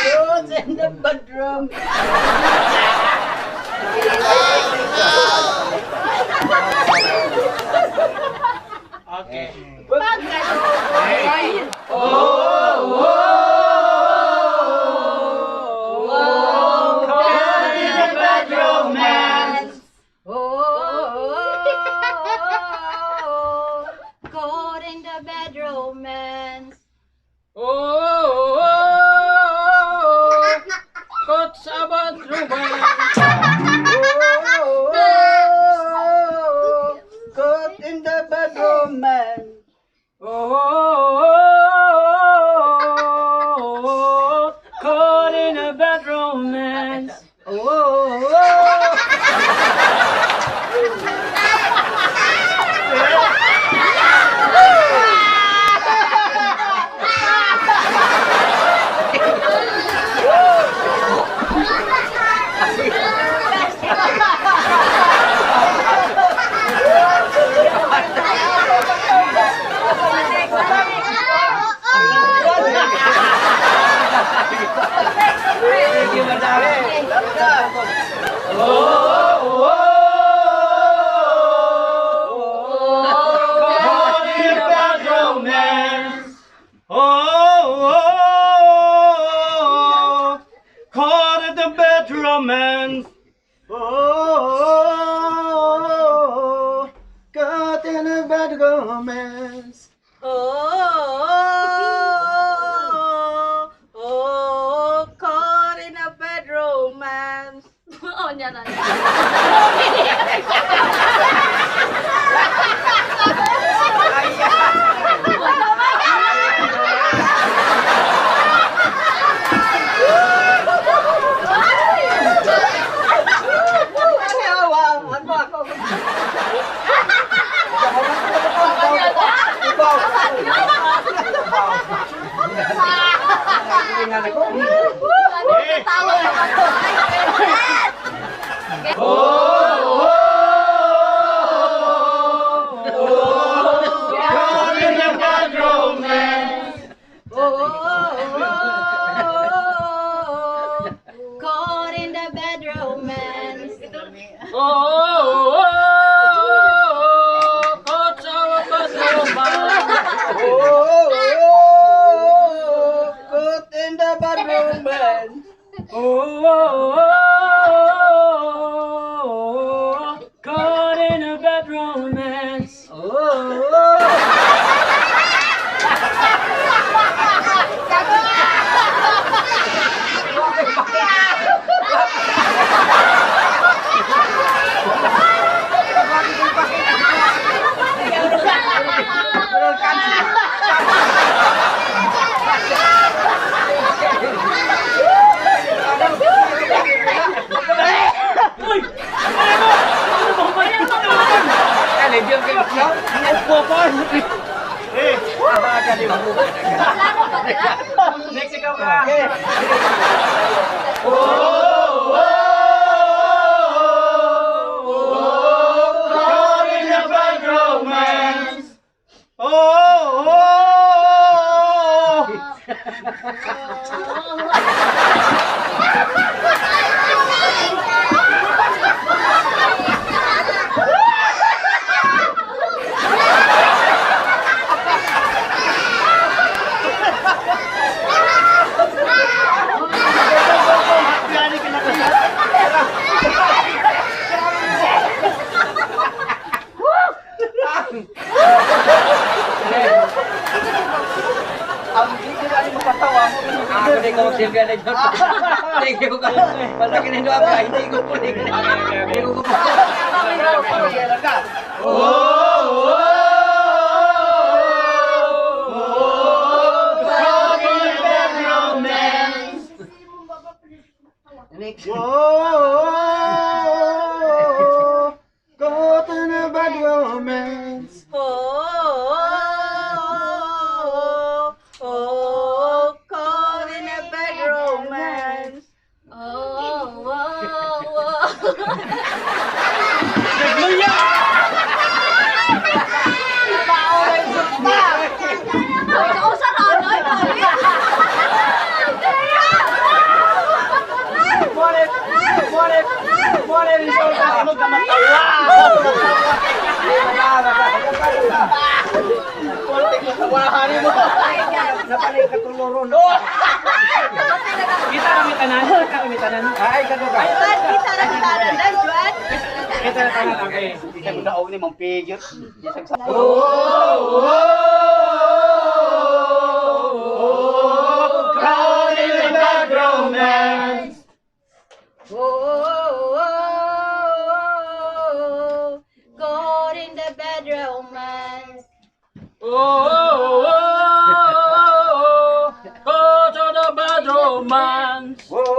Who's in the bedroom? Okay. Caught in the bed romance. Caught sa bedroom. Caught in the bedroom, man. Caught in a bad romance. Caught in a bad romance. Caught in the bad romance. Caught in a bad romance. Caught in a bed romance. Oh, niya na. Caught in a bad romance. Caught in the bed romance. Caught sa bad romance. Caught in the bad romance. Caught in a bad romance. Uy! Ano mo? Next ikaw ka. Caught in a bad romance. Ang hindi na rin magpatawa mo. Ako din ko magsilbi na dyan. Thank you ka. Basta kinindo ako, hindi ko po. Hindi ko po. Caught in a bad romance. Caught in a bad romance. Caught Nawahanin mo. Napanay ka tuluro na. Kita kami tanan. Kita kami tanan. Ay, kato ka. Juan, kita na kita na dan, Juan. Kita na tanan. Okay. Hindi ka mo na ni Mang Pigit. Caught in a bad romance. Caught in the bad romance. Go to the bad romance. Caught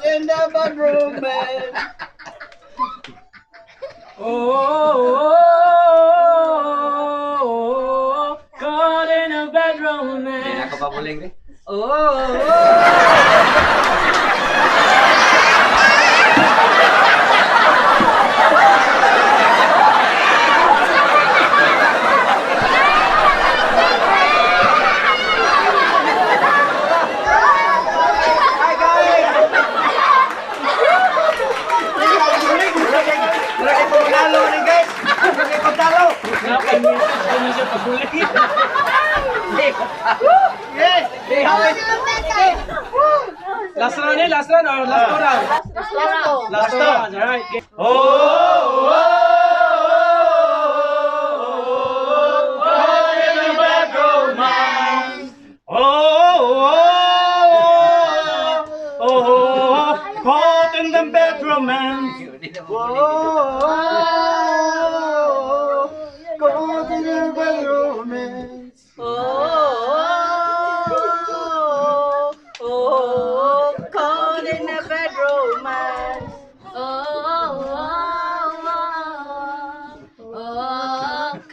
in the bad romance. Caught in a bad Hindi romance. na ako pabuling eh. Malaki po manalo rin guys. Malaki po talo. Napay mo yung siya pabuling. Yes. Last round eh, last round or last two round? Last two round, alright. Caught in a bad romance. Caught in the bad romance. Caught in the bad romance. Caught in a bad romance.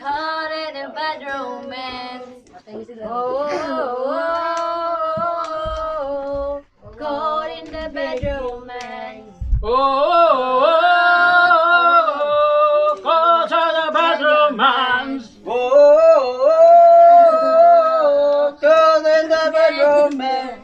Caught in a bad romance. Caught in the bad romance. Caught in a bad romance. Caught in the bad romance.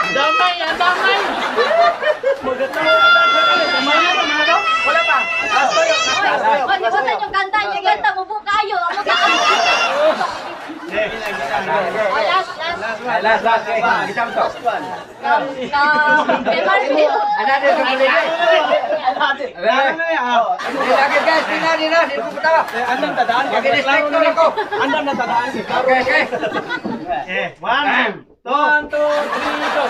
Damay, ang damay! Damay na, panalo? Wala pa. Di ba sa yung kanta? Yung kanta mo po kayo. Amo ka. Last. Isang to. Kay Marvin. Another sa muli eh. Hindi lagi guys, hindi na. Hindi ko patawa. Andam tadaan. Mag-distractor ako. Andam na tadaan. Okay. One, two, three, go.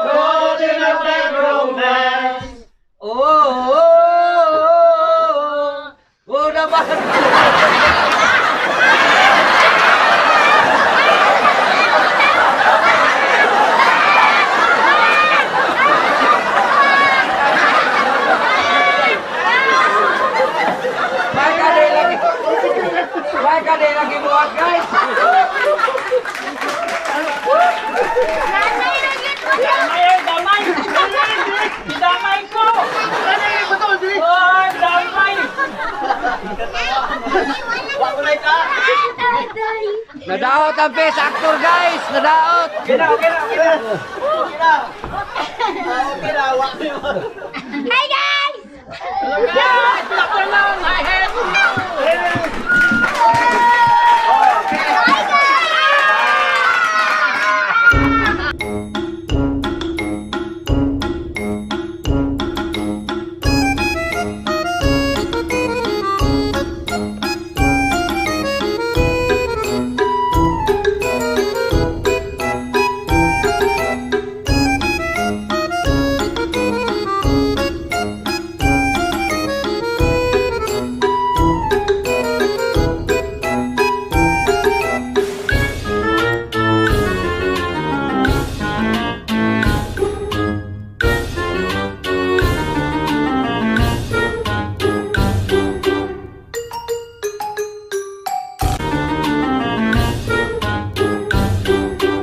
Caught in a bad romance. Naman. May kadil lagi buat guys. Damay! Damay ko! Oh, damay! Nadaot ang best actor guys. Nadaot. Hi guys!